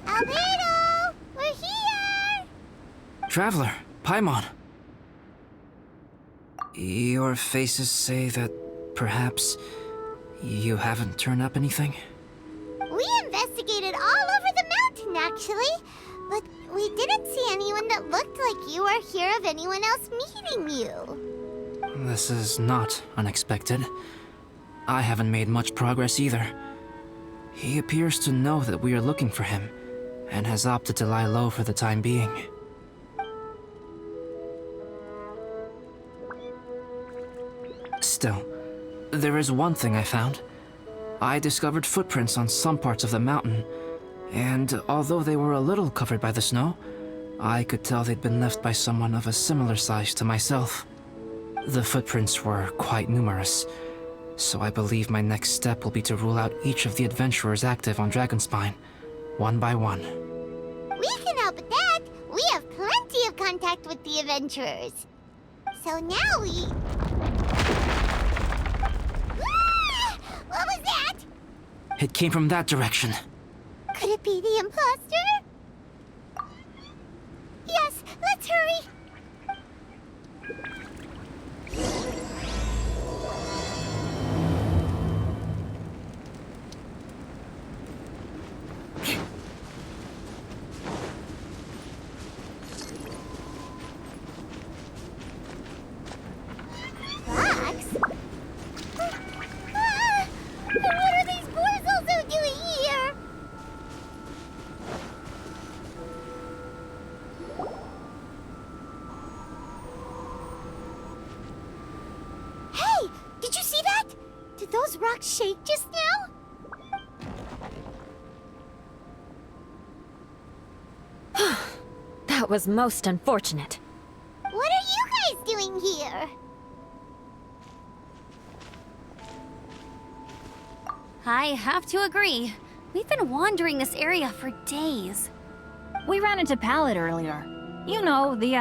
Albedo! We're here! Traveler, Paimon. Your faces say that perhaps you haven't turned up anything? We investigated all over the mountain, actually. But we didn't see anyone that looked like you or hear of anyone else meeting you. This is not unexpected. I haven't made much progress either. He appears to know that we are looking for him, and has opted to lie low for the time being. Still, there is one thing I found. I discovered footprints on some parts of the mountain, and although they were a little covered by the snow, I could tell they'd been left by someone of a similar size to myself. The footprints were quite numerous, so I believe my next step will be to rule out each of the adventurers active on Dragonspine, one by one. We can help with that. We have plenty of contact with the adventurers. So now we... Ah! What was that? It came from that direction. Could it be the imposter? Yes, let's hurry. Fox? Ah! And what are these boys also doing here? Hey! Did you see that? Did those rocks shake just now? That was most unfortunate. What are you guys doing here? I have to agree. We've been wandering this area for days. We ran into Pallet earlier. You know, the,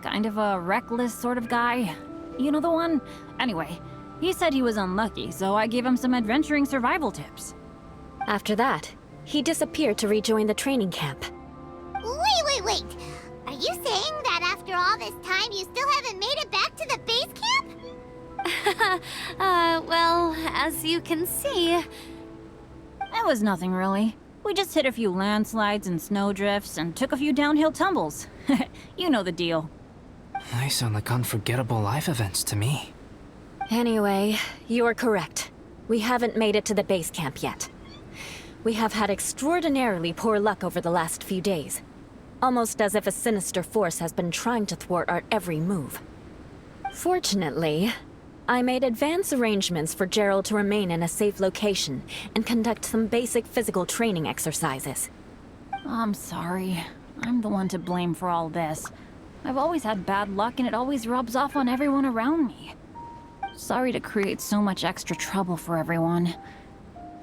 kind of a reckless sort of guy. You know the one? Anyway, he said he was unlucky, so I gave him some adventuring survival tips. After that, he disappeared to rejoin the training camp. Wait. Are you saying that after all this time you still haven't made it back to the base camp? Well, as you can see... It was nothing really. We just hit a few landslides and snowdrifts and took a few downhill tumbles. You know the deal. They sound like unforgettable life events to me. Anyway, you are correct. We haven't made it to the base camp yet. We have had extraordinarily poor luck over the last few days. Almost as if a sinister force has been trying to thwart our every move. Fortunately, I made advance arrangements for Gerald to remain in a safe location and conduct some basic physical training exercises. I'm sorry. I'm the one to blame for all this. I've always had bad luck and it always rubs off on everyone around me. Sorry to create so much extra trouble for everyone.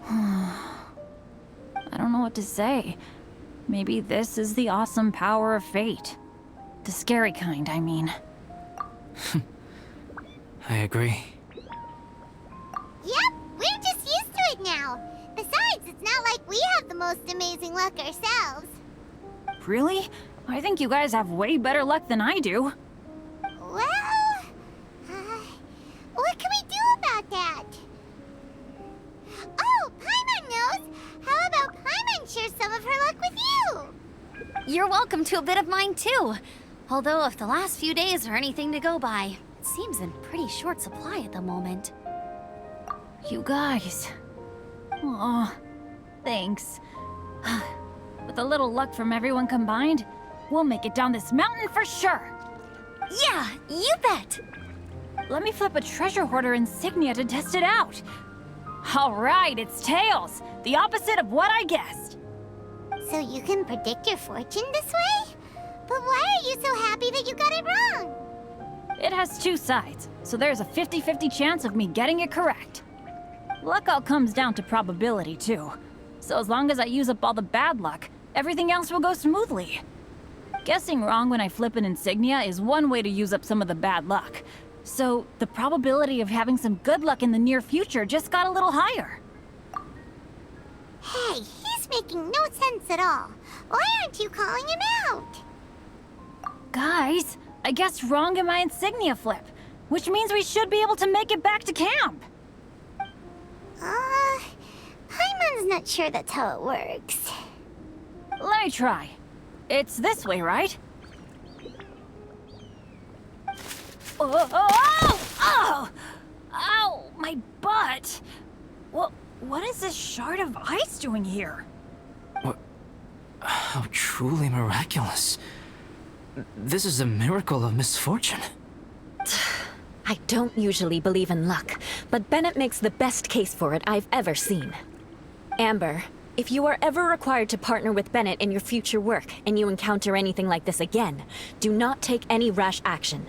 I don't know what to say. Maybe this is the awesome power of fate. The scary kind, I mean. I agree. Yep, we're just used to it now. Besides, it's not like we have the most amazing luck ourselves. Really? I think you guys have way better luck than I do. Well, what can we do about that? Oh, Paimon knows! How about Paimon share some of her luck with you? You're welcome to a bit of mine too. Although if the last few days are anything to go by, it seems in pretty short supply at the moment. You guys. Aw, thanks. With a little luck from everyone combined, we'll make it down this mountain for sure. Yeah, you bet! Let me flip a treasure hoarder insignia to test it out. All right, it's tails. The opposite of what I guessed. So you can predict your fortune this way? But why are you so happy that you got it wrong? It has two sides, so there's a 50-50 chance of me getting it correct. Luck all comes down to probability, too. So as long as I use up all the bad luck, everything else will go smoothly. Guessing wrong when I flip an insignia is one way to use up some of the bad luck. So the probability of having some good luck in the near future just got a little higher. Hey, he's making no sense at all. Why aren't you calling him out? Guys, I guessed wrong in my insignia flip, which means we should be able to make it back to camp. Paimon's not sure that's how it works. Let me try. It's this way, right? Oh! Ow! My butt! What is this shard of ice doing here? What? How truly miraculous. This is a miracle of misfortune. I don't usually believe in luck, but Bennett makes the best case for it I've ever seen. Amber, if you are ever required to partner with Bennett in your future work and you encounter anything like this again, do not take any rash action.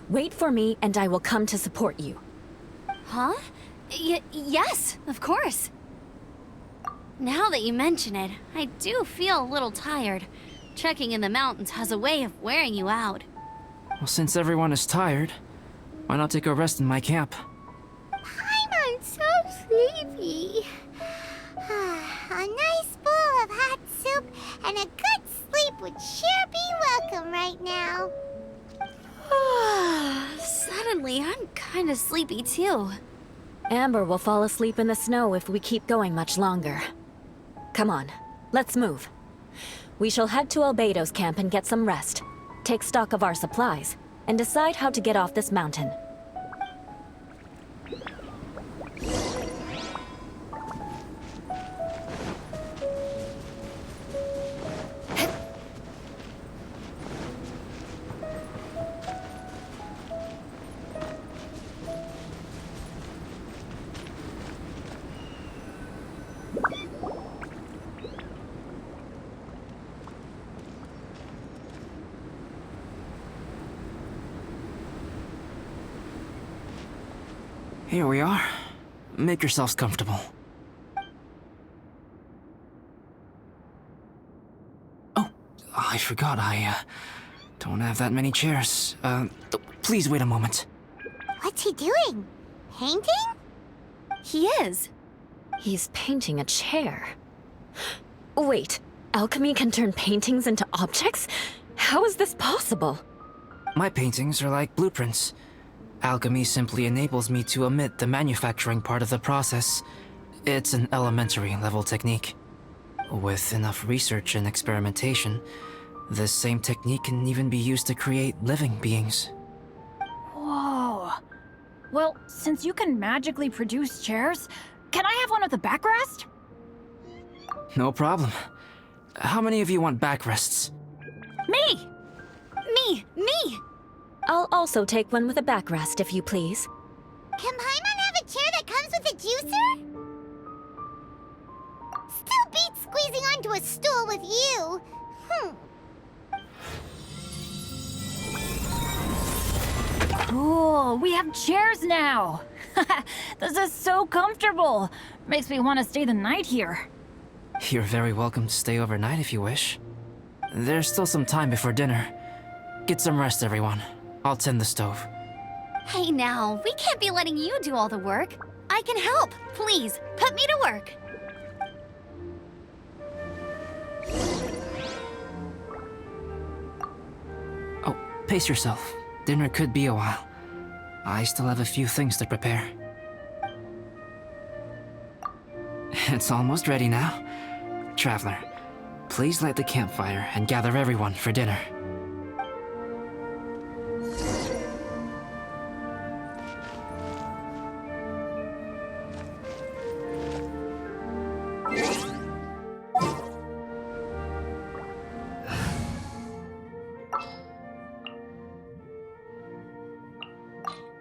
Wait for me and I will come to support you. Huh? Yes, of course. Now that you mention it, I do feel a little tired. Trekking in the mountains has a way of wearing you out. Well, since everyone is tired, why not take a rest in my camp? Paimon's so sleepy. A nice bowl of hot soup and a good sleep would sure be welcome right now. Suddenly, I'm kinda sleepy too. Amber will fall asleep in the snow if we keep going much longer. Come on, let's move. We shall head to Albedo's camp and get some rest, take stock of our supplies, and decide how to get off this mountain. Here we are. Make yourselves comfortable. Oh, I forgot I don't have that many chairs. Please wait a moment. What's he doing? Painting? He is. He's painting a chair. Wait, alchemy can turn paintings into objects? How is this possible? My paintings are like blueprints. Alchemy simply enables me to omit the manufacturing part of the process. It's an elementary level technique. With enough research and experimentation, this same technique can even be used to create living beings. Whoa. Well, since you can magically produce chairs, can I have one with a backrest? No problem. How many of you want backrests? Me! Me! I'll also take one with a backrest, if you please. Can Paimon have a chair that comes with a juicer? Still beats squeezing onto a stool with you. Cool, we have chairs now! This is so comfortable! Makes me want to stay the night here. You're very welcome to stay overnight if you wish. There's still some time before dinner. Get some rest, everyone. I'll tend the stove. Hey now, we can't be letting you do all the work. I can help. Please, put me to work. Oh, pace yourself. Dinner could be a while. I still have a few things to prepare. It's almost ready now. Traveler, please light the campfire and gather everyone for dinner.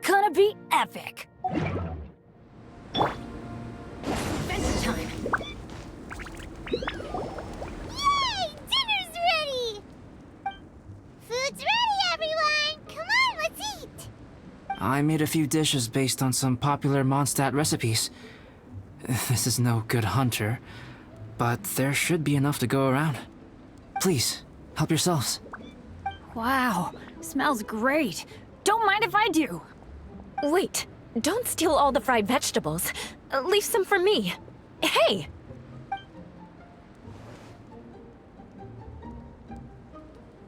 Gonna be epic! Adventure time! I made a few dishes based on some popular Mondstadt recipes. This is no good hunter, but there should be enough to go around. Please, help yourselves. Wow, smells great. Don't mind if I do. Wait, don't steal all the fried vegetables. Leave some for me. Hey!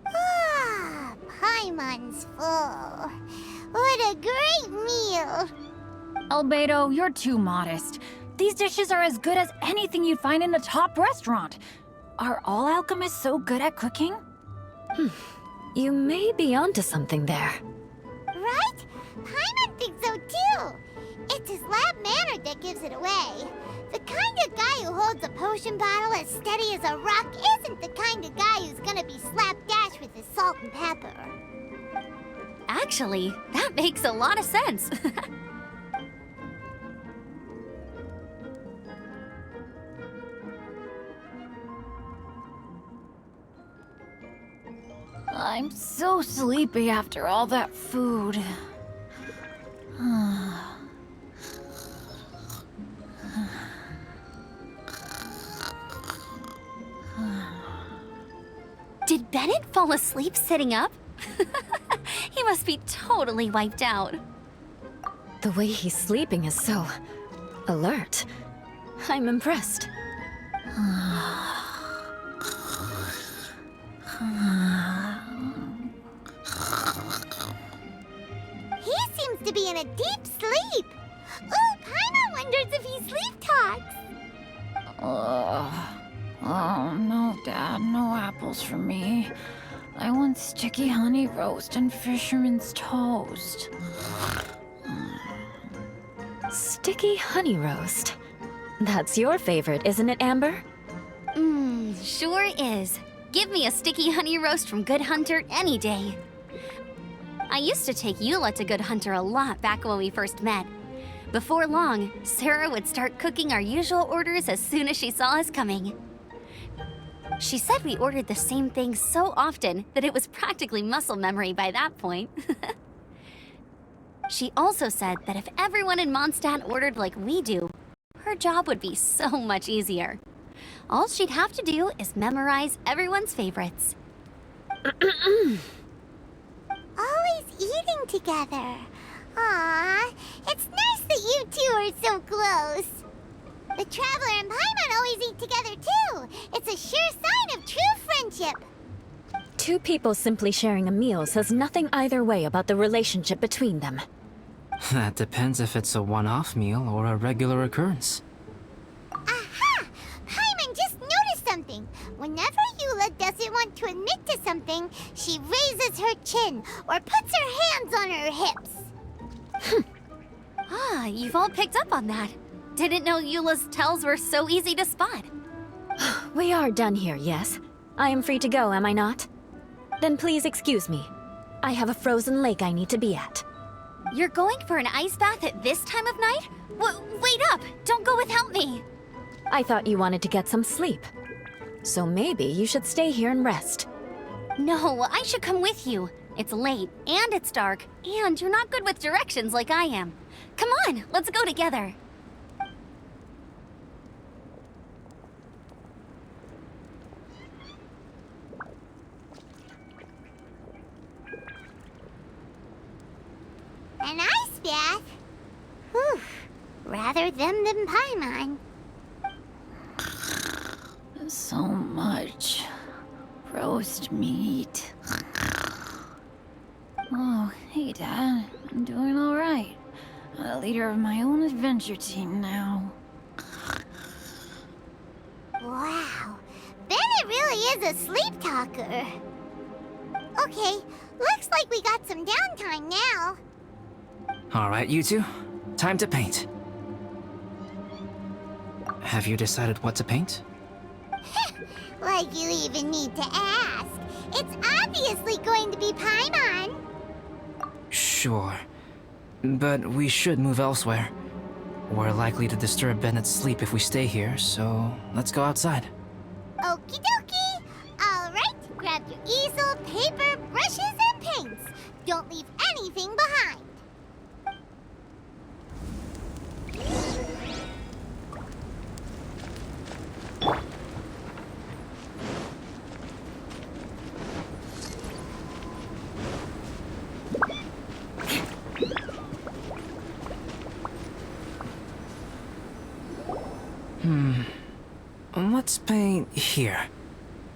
Ah, Paimon's full. What a great meal! Albedo, you're too modest. These dishes are as good as anything you'd find in a top restaurant. Are all alchemists so good at cooking? You may be onto something there. Right? Paimon thinks so too. It's his lab manner that gives it away. The kind of guy who holds a potion bottle as steady as a rock isn't the kind of guy who's gonna be slapdash with his salt and pepper. Actually, that makes a lot of sense. I'm so sleepy after all that food. Did Bennett fall asleep sitting up? He must be totally wiped out. The way he's sleeping is so alert. I'm impressed. He seems to be in a deep sleep. Ooh, Paimon wonders if he sleep talks. Oh, no, Dad, no apples for me. I want sticky honey roast and fisherman's toast. Sticky honey roast. That's your favorite, isn't it, Amber? Sure is. Give me a sticky honey roast from Good Hunter any day. I used to take Eula to Good Hunter a lot back when we first met. Before long, Sarah would start cooking our usual orders as soon as she saw us coming. She said we ordered the same thing so often that it was practically muscle memory by that point. She also said that if everyone in Mondstadt ordered like we do, her job would be so much easier. All she'd have to do is memorize everyone's favorites. Always eating together. Aww, it's nice that you two are so close. The Traveler and Paimon always eat together too. It's a sure sign of true friendship. Two people simply sharing a meal says nothing either way about the relationship between them. That depends if it's a one-off meal or a regular occurrence. Aha! Paimon just noticed something. Whenever Eula doesn't want to admit to something, she raises her chin or puts her hands on her hips. Ah, you've all picked up on that. Didn't know Eula's tells were so easy to spot. We are done here, yes? I am free to go, am I not? Then please excuse me. I have a frozen lake I need to be at. You're going for an ice bath at this time of night? Wait up! Don't go without me! I thought you wanted to get some sleep. So maybe you should stay here and rest. No, I should come with you. It's late, and it's dark, and you're not good with directions like I am. Come on, let's go together. An ice bath? Whew. Rather them than Paimon. So much roast meat. Oh, hey, Dad. I'm doing all right. I'm the leader of my own adventure team now. Wow. Bennett really is a sleep talker. Okay, looks like we got some downtime now. All right, you two. Time to paint. Have you decided what to paint? Like you even need to ask. It's obviously going to be Paimon. Sure. But we should move elsewhere. We're likely to disturb Bennett's sleep if we stay here, so let's go outside. Okie dokie. All right, grab your easel, paper, brushes, and paints. Don't leave anything behind. let's paint here.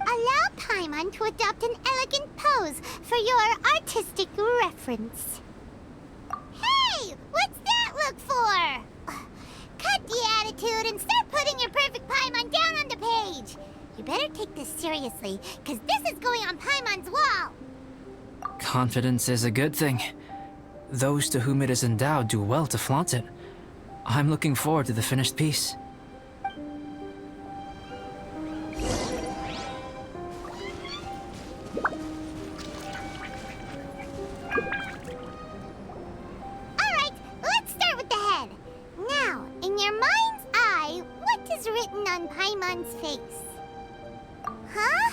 Allow Paimon to adopt an elegant pose for your artistic reference. Hey! What's that look for? Cut the attitude and start putting your perfect Paimon down on the page. You better take this seriously, because this is going on Paimon's wall. Confidence is a good thing. Those to whom it is endowed do well to flaunt it. I'm looking forward to the finished piece. Alright, let's start with the head. Now, in your mind's eye, what is written on Paimon's face? Huh?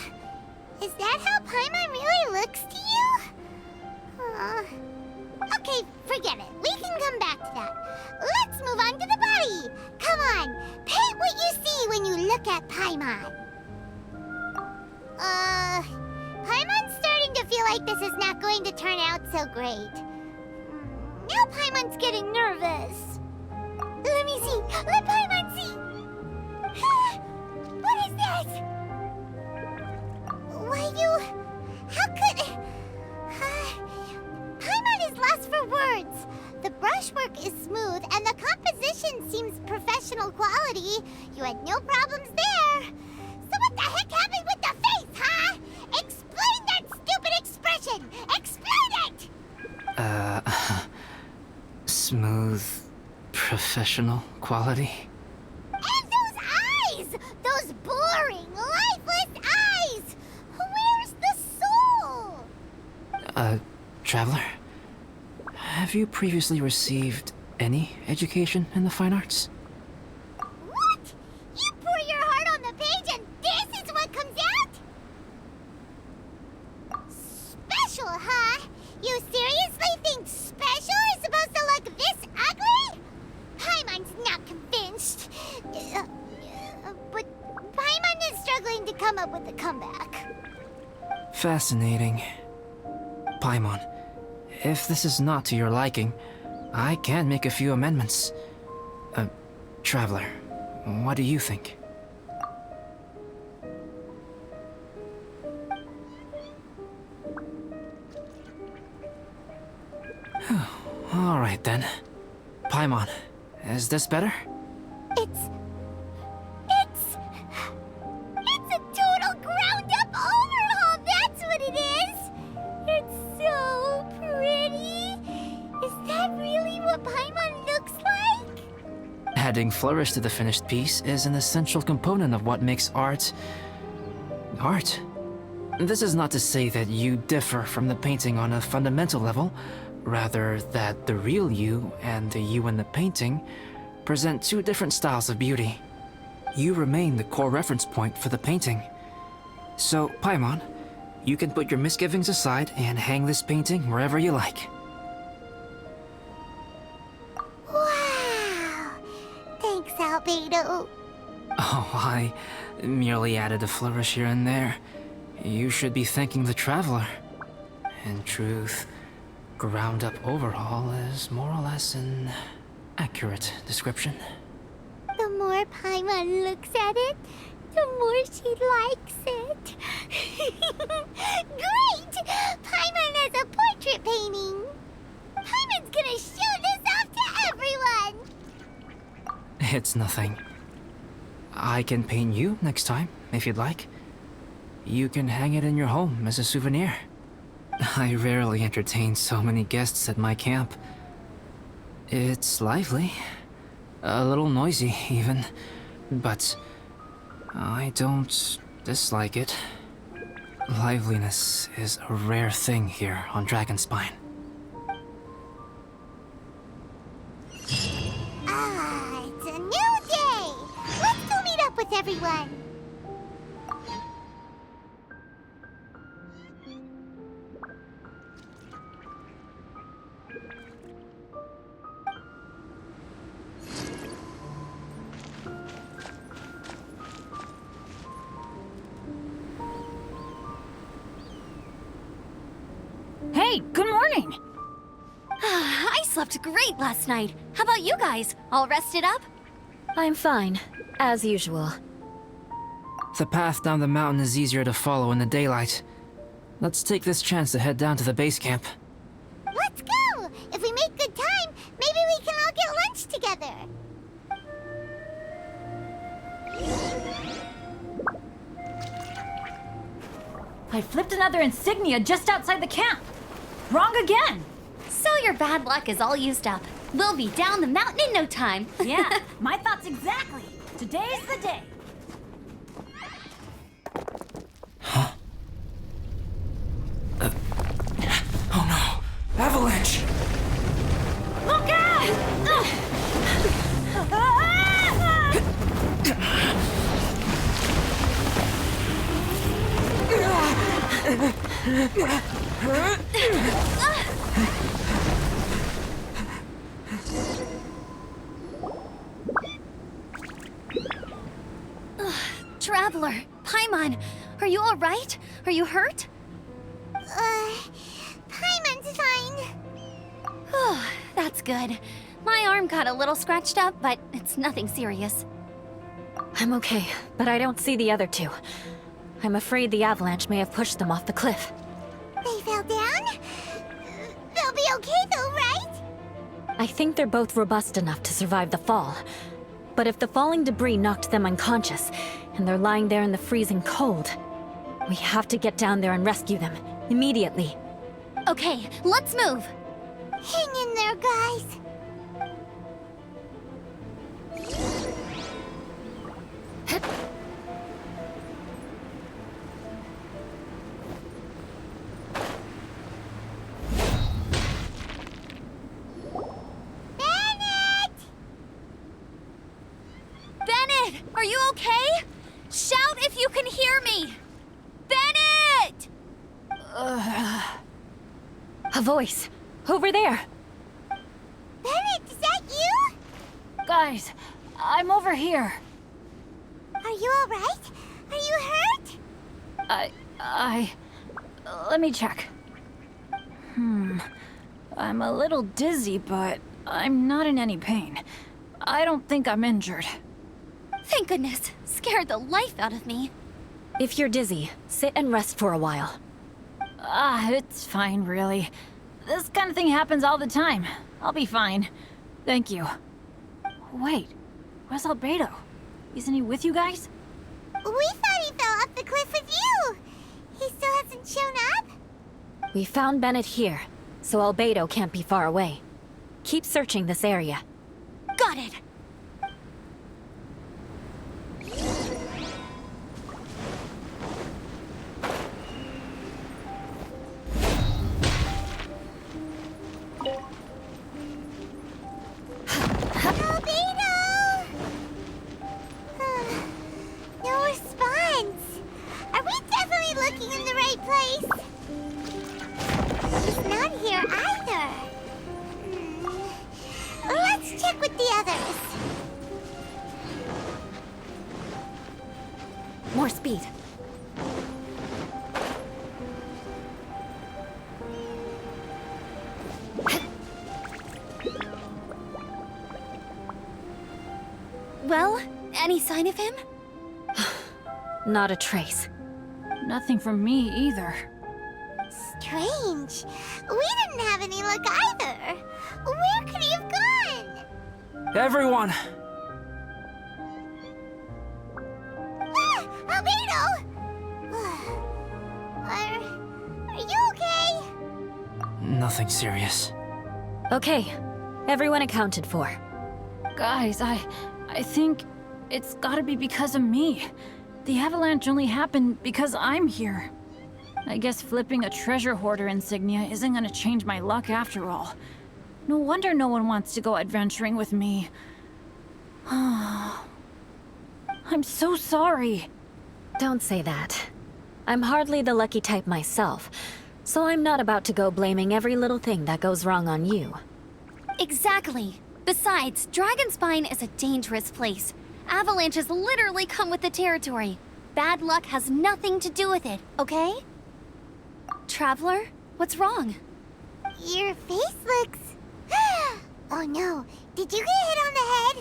Is that how Paimon really looks to you? Okay, forget it. We can come back to that. Let's move on to the body. Come on, paint what you see when you look at Paimon. Paimon's starting to feel like this is not going to turn out so great. Now Paimon's getting nervous. Let me see. Let Paimon see. What is this? Why how could... Paimon is lost for words. The brushwork is smooth and the composition seems professional quality. You had no problems there. So what the heck happened with the face, huh? Explain that stupid expression! Explain it! Smooth, professional quality. And those eyes! Those boring, lifeless eyes! Where's the soul? Traveler? Have you previously received any education in the fine arts? What? You pour your heart on the page and this is what comes out? Special, huh? You seriously think special is supposed to look this ugly? Paimon's not convinced. But Paimon is struggling to come up with a comeback. Fascinating. Paimon, if this is not to your liking, I can make a few amendments. Traveler, what do you think? All right then. Paimon, is this better? It's a total ground-up overhaul, that's what it is! It's so pretty! Is that really what Paimon looks like? Adding flourish to the finished piece is an essential component of what makes art... art. This is not to say that you differ from the painting on a fundamental level, rather that the real you and the you in the painting present two different styles of beauty. You remain the core reference point for the painting. So, Paimon, you can put your misgivings aside and hang this painting wherever you like. Wow! Thanks, Albedo. Oh, I merely added a flourish here and there. You should be thanking the Traveler. In truth, ground-up overhaul is more or less an accurate description. The more Paimon looks at it, the more she likes it. Great! Paimon has a portrait painting. Paimon's gonna show this off to everyone. It's nothing. I can paint you next time, if you'd like. You can hang it in your home as a souvenir. I rarely entertain so many guests at my camp. It's lively. A little noisy, even. But I don't dislike it. Liveliness is a rare thing here on Dragonspine. Ah, it's a new day. Let's go meet up with everyone. Hey, good morning! I slept great last night. How about you guys? All rested up? I'm fine, as usual. The path down the mountain is easier to follow in the daylight. Let's take this chance to head down to the base camp. Let's go! If we make good time, maybe we can all get lunch together. I flipped another insignia just outside the camp. Wrong again. So your bad luck is all used up. We'll be down the mountain in no time. Yeah, my thoughts exactly. Today's the day. Oh no! Avalanche! Look out! Traveler, Paimon, are you all right? Are you hurt? Paimon's fine. Oh, that's good. My arm got a little scratched up, but it's nothing serious. I'm okay, but I don't see the other two. I'm afraid the avalanche may have pushed them off the cliff. They fell down? They'll be okay though, right? I think they're both robust enough to survive the fall. But if the falling debris knocked them unconscious, and they're lying there in the freezing cold, we have to get down there and rescue them, immediately. Okay, let's move. Hang in there, guys. Bennett! Bennett, are you okay? Shout if you can hear me! Bennett! A voice! Over there! Bennett, is that you? Guys, I'm over here. Are you alright? Are you hurt? Let me check. I'm a little dizzy, but I'm not in any pain. I don't think I'm injured. Thank goodness. Scared the life out of me. If you're dizzy, sit and rest for a while. It's fine, really. This kind of thing happens all the time. I'll be fine. Thank you. Wait, where's Albedo? Isn't he with you guys? We thought he fell off the cliff with you. He still hasn't shown up? We found Bennett here, so Albedo can't be far away. Keep searching this area. Got it. Albedo! No response. Are we definitely looking in the right place? He's not here either. Let's check with the others. More speed. Well, any sign of him? Not a trace. Nothing from me either. Strange. We didn't have any luck either. Where could he have gone? Everyone! Albedo! Are you okay? Nothing serious. Okay, everyone accounted for. Guys, I think it's gotta be because of me. The avalanche only happened because I'm here. I guess flipping a treasure hoarder insignia isn't gonna change my luck after all. No wonder no one wants to go adventuring with me. I'm so sorry. Don't say that. I'm hardly the lucky type myself, so I'm not about to go blaming every little thing that goes wrong on you. Exactly. Besides, Dragonspine is a dangerous place. Avalanches literally come with the territory. Bad luck has nothing to do with it, okay? Traveler, what's wrong? Your face looks... Oh no, did you get hit on the head?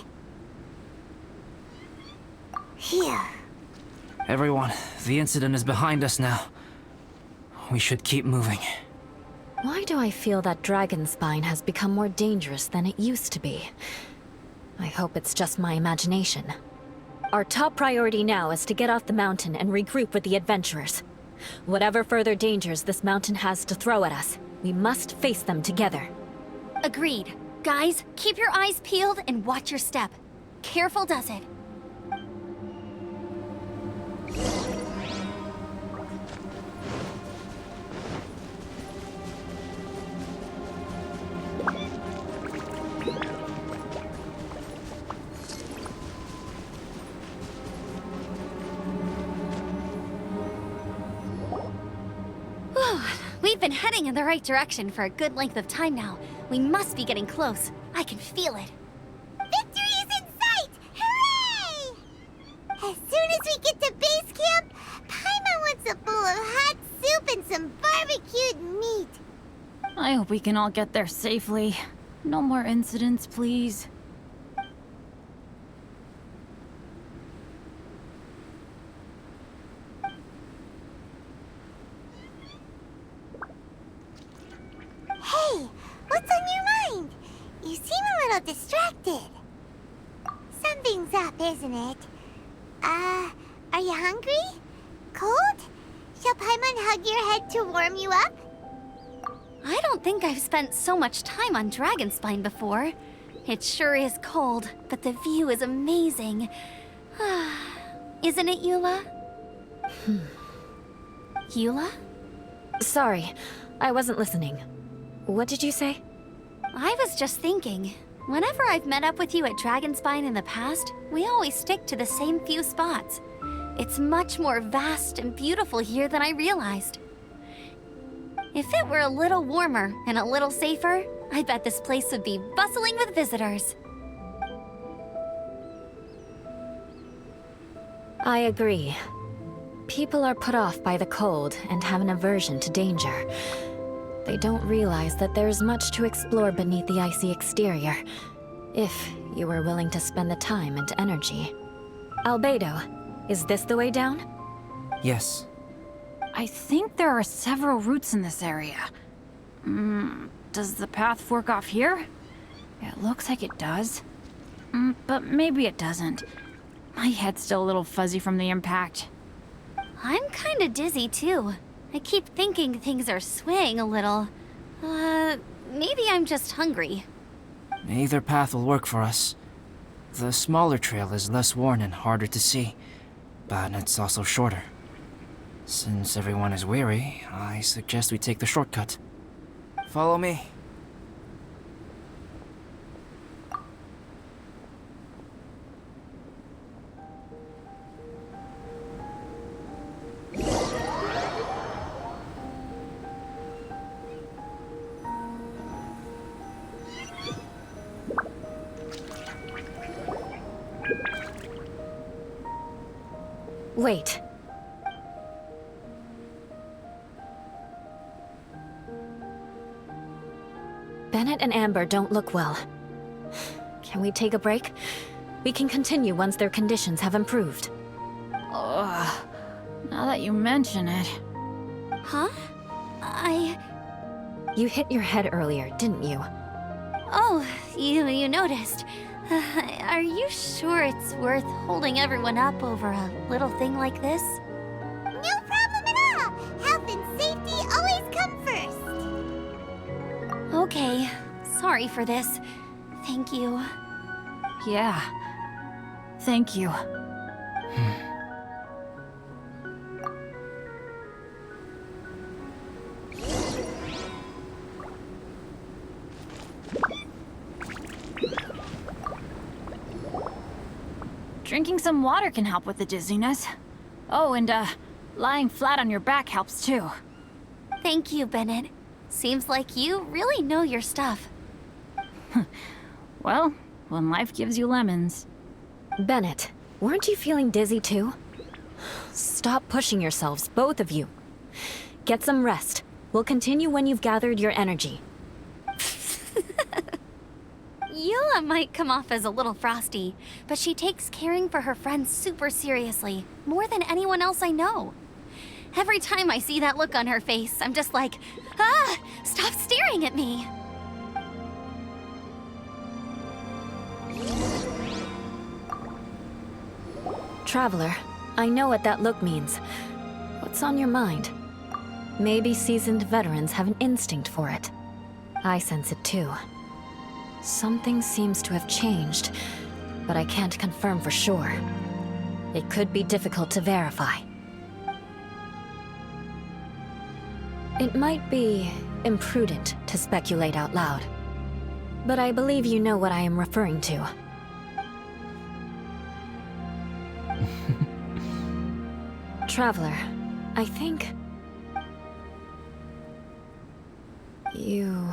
Here. Everyone, the incident is behind us now. We should keep moving. Why do I feel that dragon spine has become more dangerous than it used to be? I hope it's just my imagination. Our top priority now is to get off the mountain and regroup with the adventurers. Whatever further dangers this mountain has to throw at us, we must face them together. Agreed. Guys, keep your eyes peeled and watch your step. Careful does it. We've been heading in the right direction for a good length of time now. We must be getting close. I can feel it. Victory is in sight! Hooray! As soon as we get to base camp, Paimon wants a bowl of hot soup and some barbecued meat. I hope we can all get there safely. No more incidents, please. Hey, what's on your mind? You seem a little distracted. Something's up, isn't it? Are you hungry? Cold? Shall Paimon hug your head to warm you up? I don't think I've spent so much time on Dragonspine before. It sure is cold, but the view is amazing. Isn't it, Eula? Eula? Sorry, I wasn't listening. What did you say? I was just thinking, whenever I've met up with you at Dragonspine in the past, we always stick to the same few spots. It's much more vast and beautiful here than I realized. If it were a little warmer and a little safer, I bet this place would be bustling with visitors. I agree. People are put off by the cold and have an aversion to danger. They don't realize that there's much to explore beneath the icy exterior, if you were willing to spend the time and energy. Albedo, is this the way down? Yes. I think there are several routes in this area. Does the path fork off here? It looks like it does. But maybe it doesn't. My head's still a little fuzzy from the impact. I'm kinda dizzy too. I keep thinking things are swaying a little. Maybe I'm just hungry. Either path will work for us. The smaller trail is less worn and harder to see, but it's also shorter. Since everyone is weary, I suggest we take the shortcut. Follow me. Wait. Bennett and Amber don't look well. Can we take a break? We can continue once their conditions have improved. Ugh. Now that you mention it. Huh? You hit your head earlier, didn't you? Oh, you noticed. Are you sure it's worth holding everyone up over a little thing like this? No problem at all. Health and safety always come first. Okay. Sorry for this. Thank you. Yeah. Thank you. Drinking some water can help with the dizziness. Oh, and lying flat on your back helps too. Thank you, Bennett. Seems like you really know your stuff. Well, when life gives you lemons. Bennett, weren't you feeling dizzy too? Stop pushing yourselves, both of you. Get some rest. We'll continue when you've gathered your energy. Yula might come off as a little frosty, but she takes caring for her friends super seriously, more than anyone else I know. Every time I see that look on her face, I'm just like, ah, stop staring at me. Traveler, I know what that look means. What's on your mind? Maybe seasoned veterans have an instinct for it. I sense it too. Something seems to have changed, but I can't confirm for sure. It could be difficult to verify. It might be imprudent to speculate out loud, but I believe you know what I am referring to. Traveler, I think... you...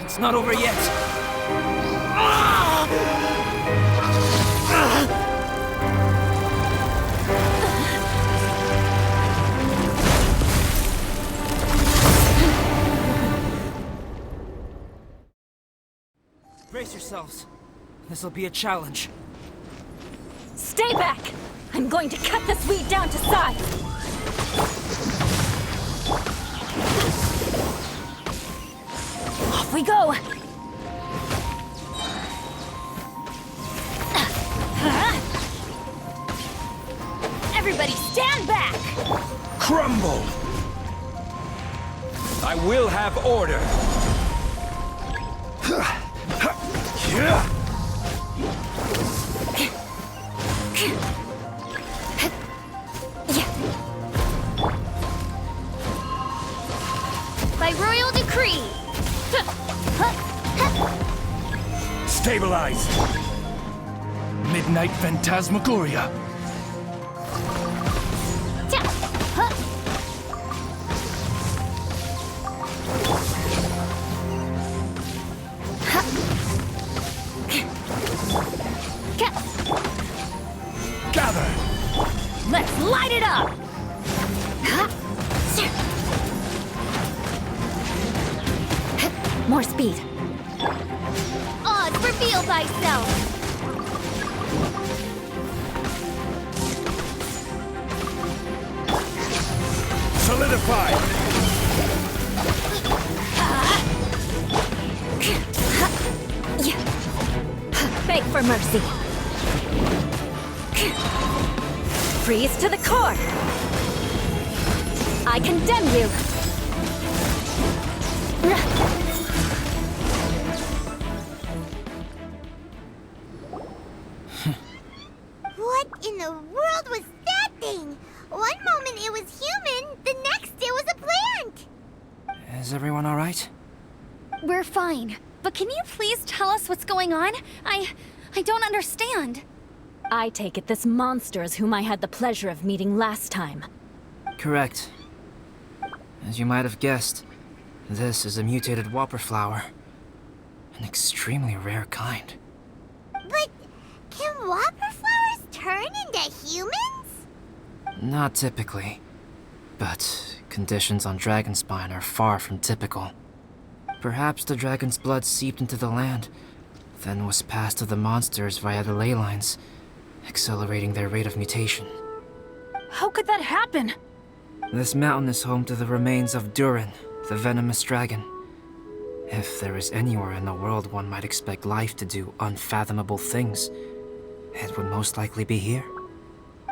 It's not over yet. Brace yourselves. This'll be a challenge. Stay back! I'm going to cut this weed down to size! Off we go! Everybody stand back! Crumble! I will have order! By royal decree! Stabilize! Midnight Phantasmagoria! Gather! Let's light it up! More speed. Odds, reveal thyself! Solidify! Beg for mercy. Freeze to the core. I condemn you. What in the world was that thing? One moment it was human, the next it was a plant! Is everyone all right? We're fine, but can you please tell us what's going on? I don't understand. I take it this monster is whom I had the pleasure of meeting last time. Correct. As you might have guessed, this is a mutated whopper flower. An extremely rare kind. But can whopper flowers turn into humans? Not typically, but conditions on Dragonspine are far from typical. Perhaps the dragon's blood seeped into the land, then was passed to the monsters via the ley lines, accelerating their rate of mutation. How could that happen? This mountain is home to the remains of Durin, the venomous dragon. If there is anywhere in the world one might expect life to do unfathomable things, it would most likely be here.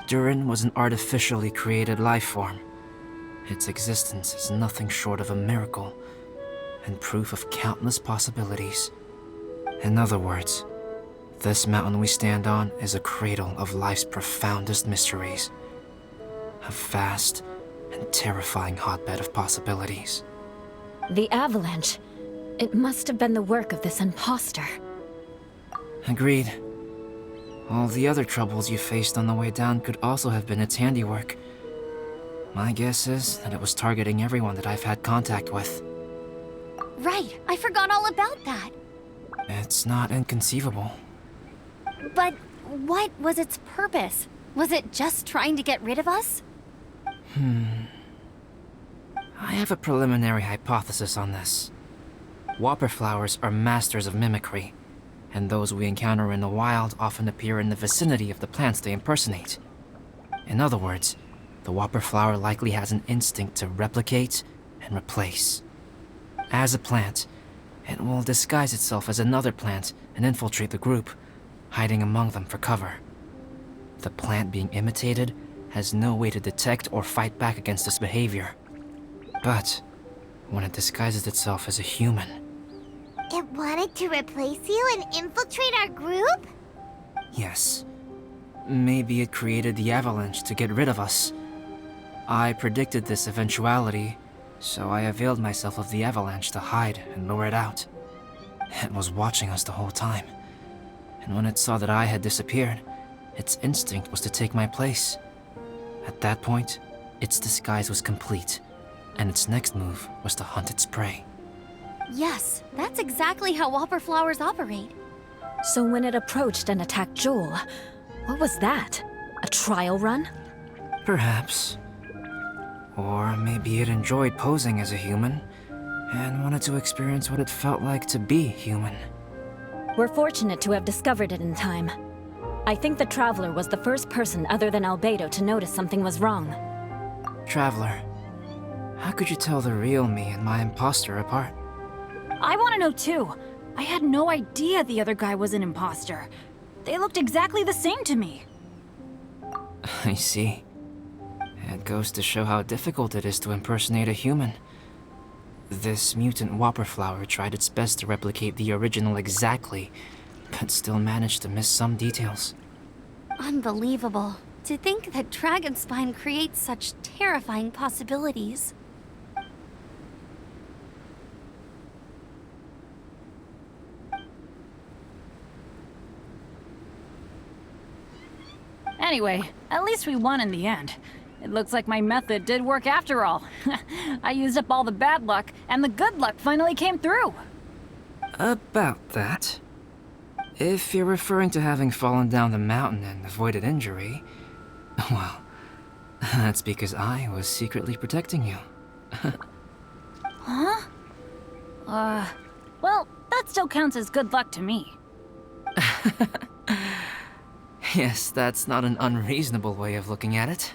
Durin was an artificially created life form. Its existence is nothing short of a miracle, and proof of countless possibilities. In other words, this mountain we stand on is a cradle of life's profoundest mysteries. A vast and terrifying hotbed of possibilities. The avalanche. It must have been the work of this imposter. Agreed. All the other troubles you faced on the way down could also have been its handiwork. My guess is that it was targeting everyone that I've had contact with. Right, I forgot all about that. It's not inconceivable. But what was its purpose? Was it just trying to get rid of us? I have a preliminary hypothesis on this. Whopper flowers are masters of mimicry, and those we encounter in the wild often appear in the vicinity of the plants they impersonate. In other words, the whopper flower likely has an instinct to replicate and replace. As a plant, it will disguise itself as another plant and infiltrate the group, hiding among them for cover. The plant being imitated has no way to detect or fight back against this behavior. But when it disguises itself as a human, It wanted to replace you and infiltrate our group? yes, maybe it created the avalanche to get rid of us. I predicted this eventuality, so I availed myself of the avalanche to hide and lure it out. It was watching us the whole time, and when it saw that I had disappeared, its instinct was to take my place. At that point, its disguise was complete, and its next move was to hunt its prey. Yes, that's exactly how whopper flowers operate. So when it approached and attacked Joel, what was that? A trial run? Perhaps. Or maybe it enjoyed posing as a human, and wanted to experience what it felt like to be human. We're fortunate to have discovered it in time. I think the Traveler was the first person other than Albedo to notice something was wrong. Traveler, how could you tell the real me and my imposter apart? I want to know too. I had no idea the other guy was an imposter. They looked exactly the same to me. I see. It goes to show how difficult it is to impersonate a human. This mutant whopper flower tried its best to replicate the original exactly, but still managed to miss some details. Unbelievable. To think that Dragonspine creates such terrifying possibilities. Anyway, at least we won in the end. It looks like my method did work after all. I used up all the bad luck, and the good luck finally came through. About that. If you're referring to having fallen down the mountain and avoided injury, well, that's because I was secretly protecting you. Huh? Well, that still counts as good luck to me. Yes, that's not an unreasonable way of looking at it.